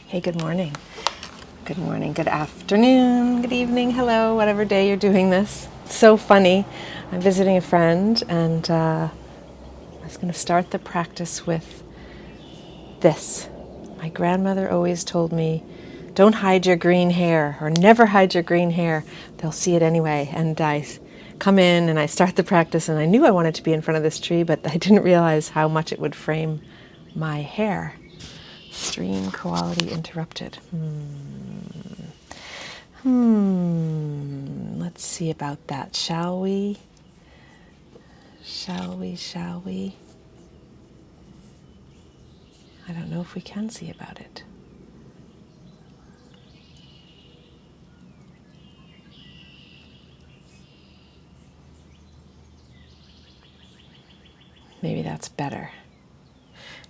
Hey, good morning. Good morning, good afternoon, good evening, hello, whatever day you're doing this. It's so funny. I'm visiting a friend and I was going to start the practice with this. My grandmother always told me, don't hide your green hair or never hide your green hair. They'll see it anyway. And I come in and I start the practice and I knew I wanted to be in front of this tree, but I didn't realize how much it would frame my hair. Stream quality interrupted. Let's see about that, shall we? Shall we? I don't know if we can see about it. Maybe that's better.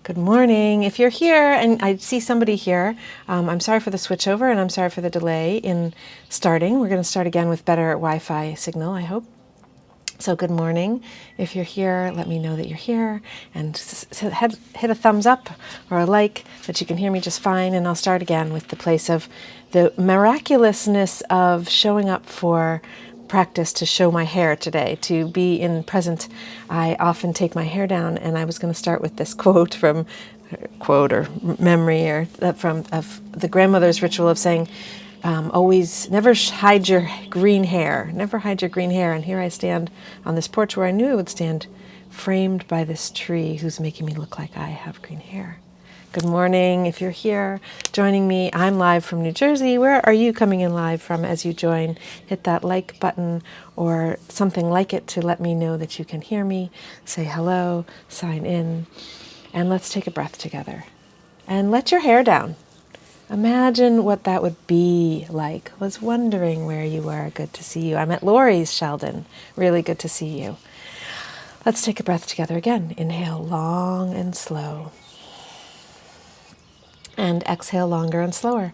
Good morning. If you're here, and I see somebody here, I'm sorry for the switchover and I'm sorry for the delay in starting. We're going to start again with better Wi-Fi signal, I hope. So good morning. If you're here, let me know that you're here and hit a thumbs up or a like that you can hear me just fine. And I'll start again with the place of the miraculousness of showing up for practice to show my hair today, to be in present. I often take my hair down, and I was going to start with this quote or memory or from of the grandmother's ritual of saying, always never hide your green hair. Never hide your green hair. And here I stand on this porch where I knew I would stand, framed by this tree who's making me look like I have green hair. Good morning. If you're here joining me, I'm live from New Jersey. Where are you coming in live from as you join? Hit that like button or something like it to let me know that you can hear me. Say hello, sign in, and let's take a breath together. And let your hair down. Imagine what that would be like. Was wondering where you were. Good to see you. I'm at Lori's, Sheldon. Really good to see you. Let's take a breath together again. Inhale long and slow. And exhale longer and slower.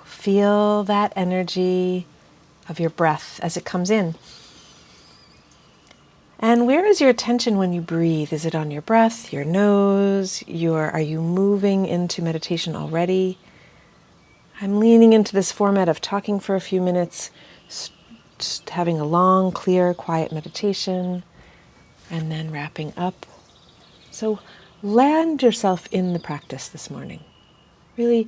Feel that energy of your breath as it comes in. And where is your attention when you breathe? Is it on your breath, your nose? Are you moving into meditation already? I'm leaning into this format of talking for a few minutes, just having a long, clear, quiet meditation, and then wrapping up. So land yourself in the practice this morning. Really,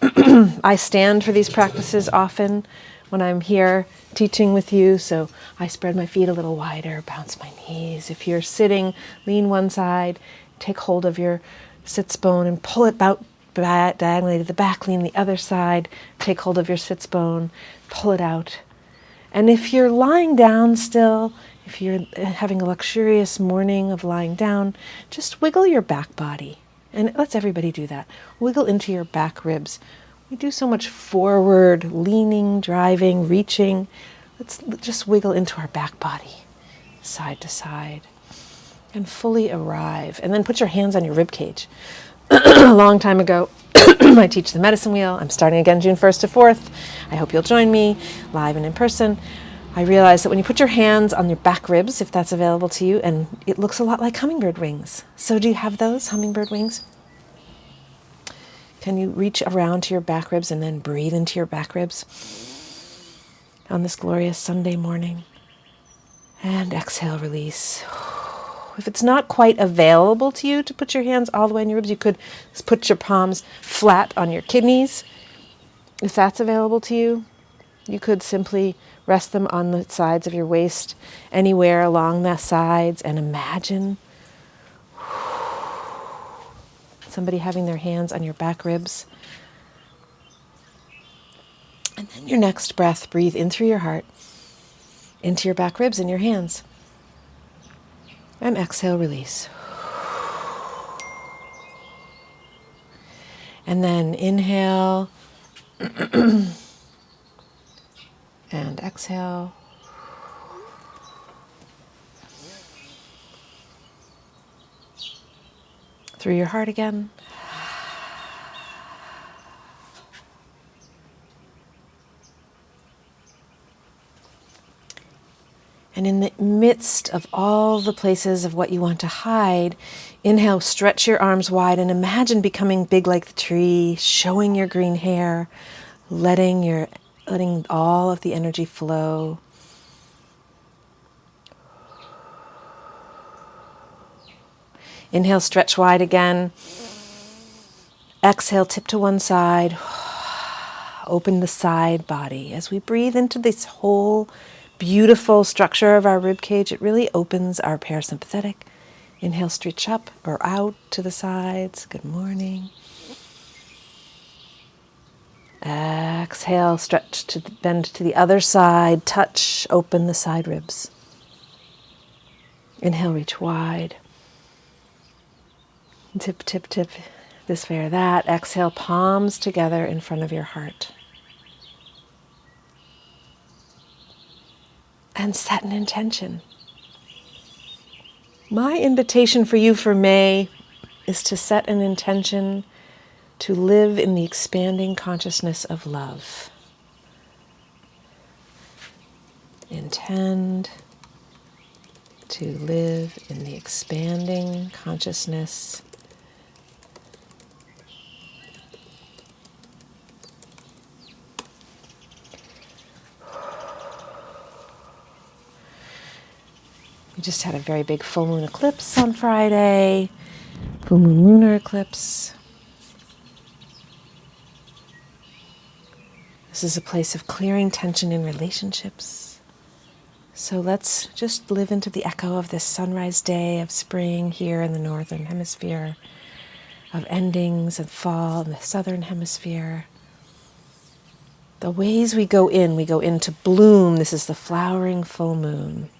I stand for these practices often when I'm here teaching with you, so I spread my feet a little wider, bounce my knees. If you're sitting, lean one side, take hold of your sits bone and pull it out diagonally to the back, lean the other side, take hold of your sits bone, pull it out. And if you're lying down still, if you're having a luxurious morning of lying down, just wiggle your back body. And let's everybody do that. Wiggle into your back ribs. We do so much forward, leaning, driving, reaching. Let's just wiggle into our back body, side to side, and fully arrive. And then put your hands on your rib cage. A long time ago, I teach the medicine wheel. I'm starting again June 1st to 4th. I hope you'll join me live and in person. I realized that when you put your hands on your back ribs, if that's available to you, and it looks a lot like hummingbird wings. So do you have those hummingbird wings? Can you reach around to your back ribs and then breathe into your back ribs on this glorious Sunday morning? And exhale, release. If it's not quite available to you to put your hands all the way in your ribs, you could put your palms flat on your kidneys. If that's available to you, you could simply rest them on the sides of your waist, anywhere along the sides, and imagine somebody having their hands on your back ribs. And then your next breath, breathe in through your heart, into your back ribs and your hands. And exhale, release. And then inhale and exhale. Through your heart again. And And in the midst of all the places of what you want to hide, inhale, stretch your arms wide and imagine becoming big like the tree, showing your green hair, letting all of the energy flow. Inhale, stretch wide again. Exhale, tip to one side. Open the side body. As we breathe into this whole beautiful structure of our rib cage, it really opens our parasympathetic. Inhale, stretch up or out to the sides. Good morning. Exhale, stretch to bend to the other side. Touch, open the side ribs. Inhale, reach wide. Tip, tip, tip, this way or that. Exhale, palms together in front of your heart. And set an intention. My invitation for you for May is to set an intention to live in the expanding consciousness of love. Intend to live in the expanding consciousness We just had a very big full moon eclipse on Friday, full moon lunar eclipse. This is a place of clearing tension in relationships. So let's just live into the echo of this sunrise day of spring here in the northern hemisphere, of endings and fall in the southern hemisphere. The ways we go into bloom. This is the flowering full moon.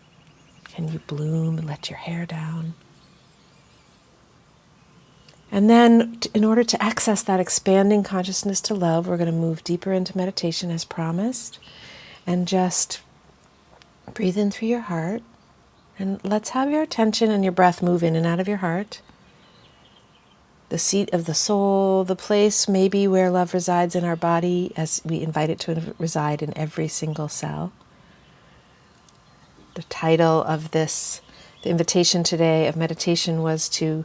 Can you bloom and let your hair down? And then in order to access that expanding consciousness to love, we're going to move deeper into meditation as promised. And just breathe in through your heart. And let's have your attention and your breath move in and out of your heart. The seat of the soul, the place maybe where love resides in our body as we invite it to reside in every single cell. The title of the invitation today of meditation was to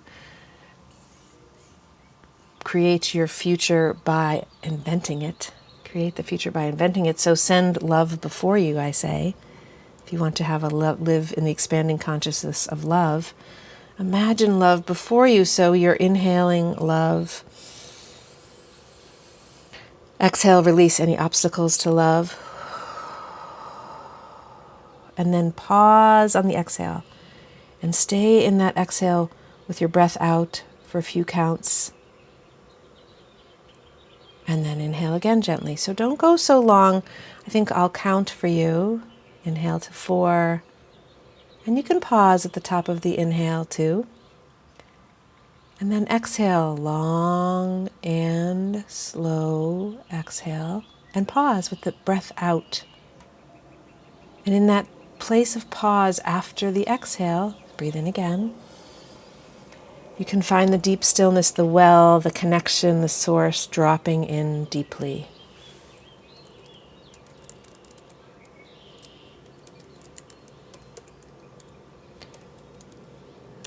create your future by inventing it. Create the future by inventing it. So send love before you, I say. If you want to have live in the expanding consciousness of love, imagine love before you. So you're inhaling love. Exhale, release any obstacles to love. And then pause on the exhale and stay in that exhale with your breath out for a few counts. And then inhale again gently. So don't go so long. I think I'll count for you. Inhale to 4. And you can pause at the top of the inhale too. And then exhale, long and slow exhale. And pause with the breath out. And in that place of pause after the exhale, breathe in again. You can find the deep stillness, the well, the connection, the source dropping in deeply.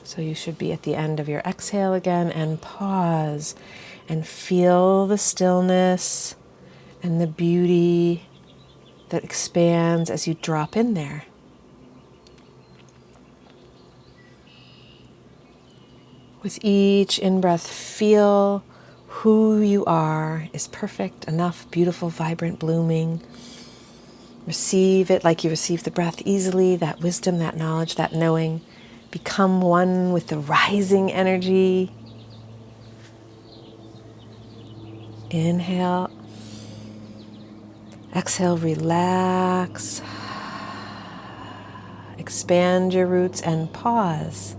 So you should be at the end of your exhale again and pause and feel the stillness and the beauty that expands as you drop in there. With each in-breath, feel who you are is perfect, enough, beautiful, vibrant, blooming. Receive it like you receive the breath easily, that wisdom, that knowledge, that knowing. Become one with the rising energy. Inhale. Exhale, relax. Expand your roots and pause.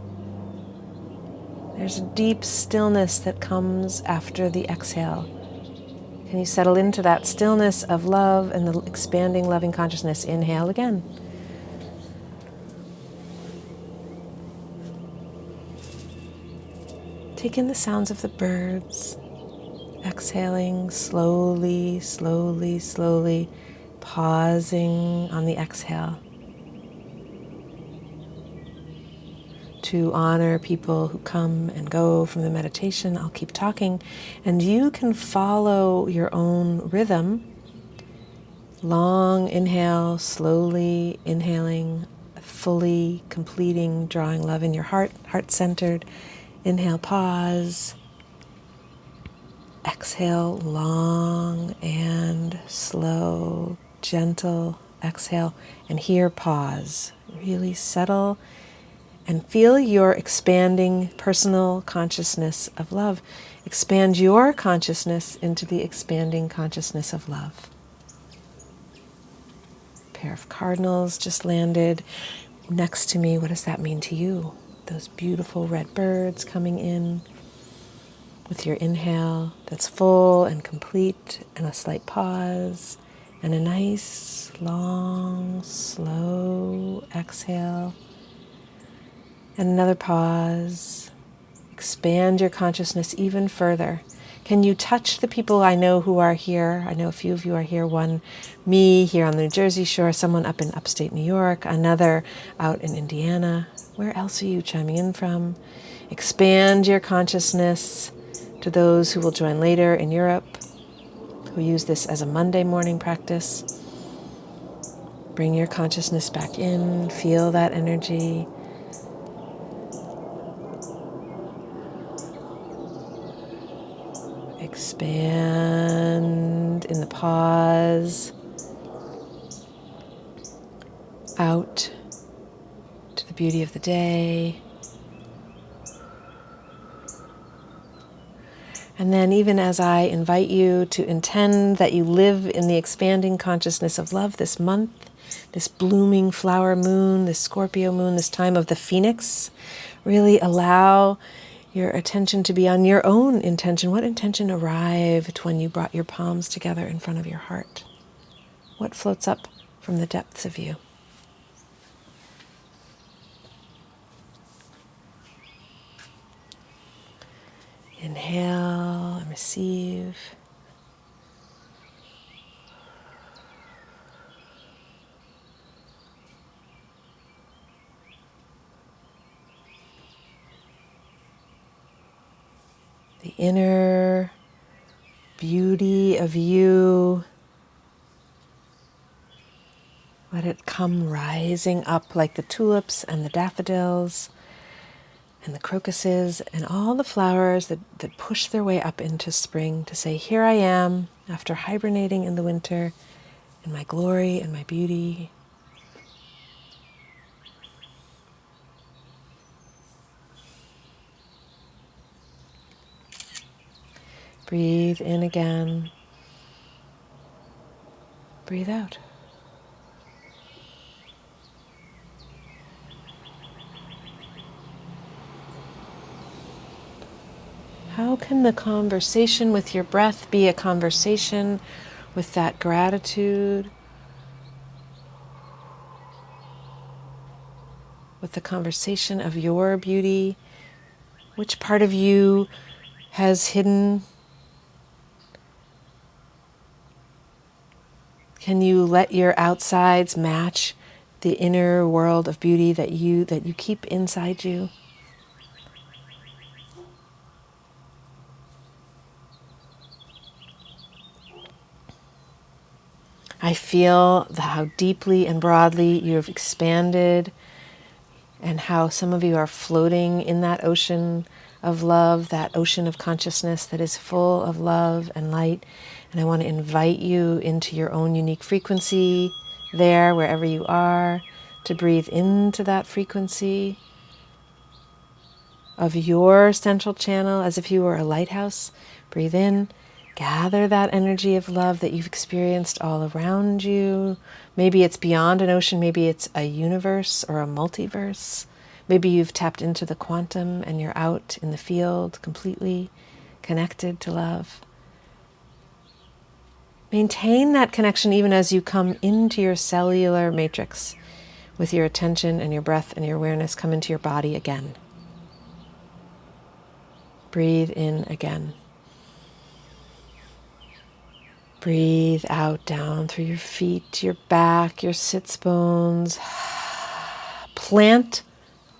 There's a deep stillness that comes after the exhale. Can you settle into that stillness of love and the expanding loving consciousness? Inhale again. Take in the sounds of the birds. Exhaling slowly, slowly, slowly. Pausing on the exhale. to honor people who come and go from the meditation. I'll keep talking, and you can follow your own rhythm. Long inhale, slowly inhaling, fully completing, drawing love in your heart, heart-centered. Inhale, pause. Exhale, long and slow, gentle exhale. And here, pause. Really settle and feel your expanding personal consciousness of love. Expand your consciousness into the expanding consciousness of love. Pair of cardinals just landed next to me. What does that mean to you? Those beautiful red birds coming in with your inhale that's full and complete, and a slight pause, and a nice, long, slow exhale. And another pause. Expand your consciousness even further. Can you touch the people I know who are here? I know a few of you are here. One, me here on the New Jersey shore, someone up in upstate New York, another out in Indiana. Where else are you chiming in from? Expand your consciousness to those who will join later in Europe, who use this as a Monday morning practice. Bring your consciousness back in, feel that energy. Expand in the pause, out to the beauty of the day. And then even as I invite you to intend that you live in the expanding consciousness of love this month, this blooming flower moon, this Scorpio moon, this time of the Phoenix, really allow your attention to be on your own intention. What intention arrived when you brought your palms together in front of your heart? What floats up from the depths of you? Inhale and receive. The inner beauty of you, let it come rising up like the tulips and the daffodils and the crocuses and all the flowers that push their way up into spring to say, here I am after hibernating in the winter in my glory and my beauty. Breathe in again. Breathe out. How can the conversation with your breath be a conversation with that gratitude, with the conversation of your beauty? Which part of you has hidden? Can you let your outsides match the inner world of beauty that you keep inside you? I feel how deeply and broadly you've expanded, and how some of you are floating in that ocean of love, that ocean of consciousness that is full of love and light. And I want to invite you into your own unique frequency there, wherever you are, to breathe into that frequency of your central channel as if you were a lighthouse. Breathe in. Gather that energy of love that you've experienced all around you. Maybe it's beyond an ocean, maybe it's a universe or a multiverse. Maybe you've tapped into the quantum and you're out in the field completely connected to love. Maintain that connection even as you come into your cellular matrix with your attention and your breath and your awareness. Come into your body again. Breathe in again. Breathe out down through your feet, your back, your sits bones. Plant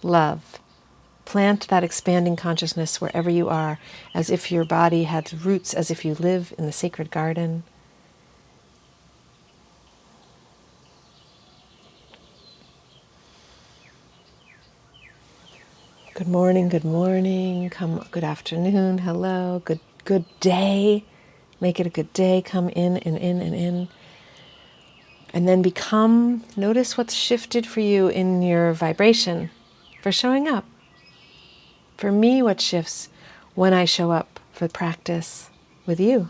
love Plant that expanding consciousness wherever you are, as if your body had roots, as if you live in the sacred garden. Good morning, good morning. Good afternoon, hello, good day. Make it a good day. Come in and in and in. And then notice what's shifted for you in your vibration for showing up. For me, what shifts when I show up for practice with you?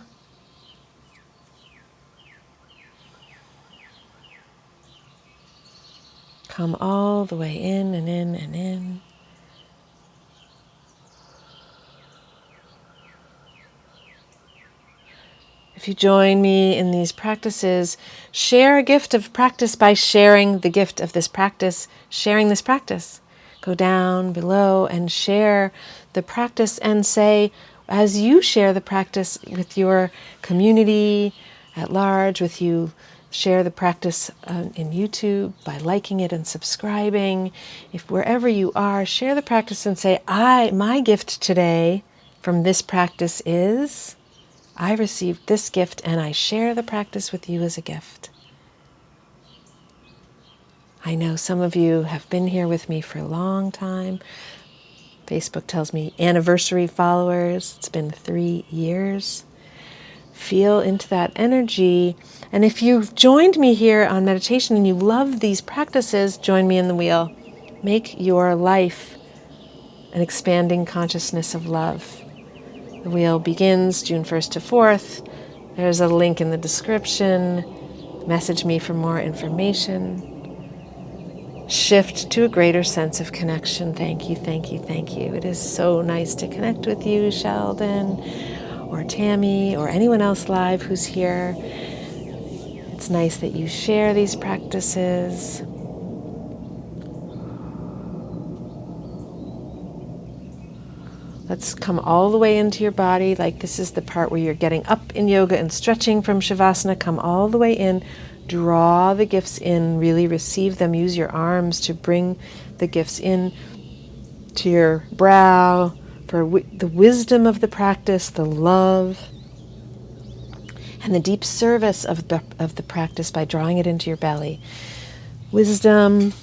Come all the way in and in and in. If you join me in these practices, share a gift of practice by sharing the gift of this practice, sharing this practice. Go down below and share the practice and say, as you share the practice with your community at large, with you, share the practice in YouTube by liking it and subscribing. If wherever you are, share the practice and say, my gift today from this practice is... I received this gift and I share the practice with you as a gift. I know some of you have been here with me for a long time. Facebook tells me anniversary followers. It's been 3 years. Feel into that energy. And if you've joined me here on meditation and you love these practices, join me in the wheel. Make your life an expanding consciousness of love. The wheel begins June 1st to 4th. There's a link in the description. Message me for more information. Shift to a greater sense of connection. Thank you, thank you, thank you. It is so nice to connect with you, Sheldon, or Tammy, or anyone else live who's here. It's nice that you share these practices. Let's come all the way into your body, like this is the part where you're getting up in yoga and stretching from Shavasana. Come all the way in, draw the gifts in, really receive them. Use your arms to bring the gifts in to your brow for the wisdom of the practice, the love, and the deep service of the practice by drawing it into your belly. Wisdom,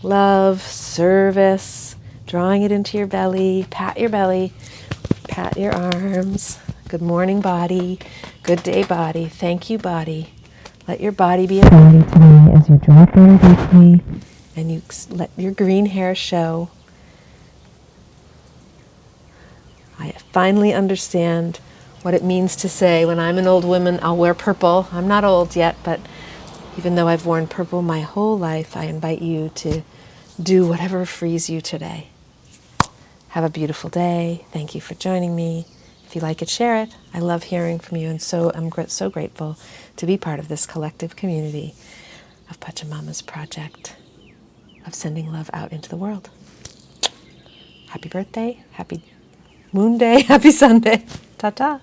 love, service, drawing it into your belly. Pat your belly, pat your arms. Good morning, body. Good day, body. Thank you, body. Let your body be a body today as you drop in deeply and you let your green hair show. I finally understand what it means to say, when I'm an old woman, I'll wear purple. I'm not old yet, but even though I've worn purple my whole life, I invite you to do whatever frees you today. Have a beautiful day. Thank you for joining me. If you like it, share it. I love hearing from you, and I'm so grateful to be part of this collective community of Pachamama's project of sending love out into the world. Happy birthday, happy moon day, happy Sunday. Ta-ta.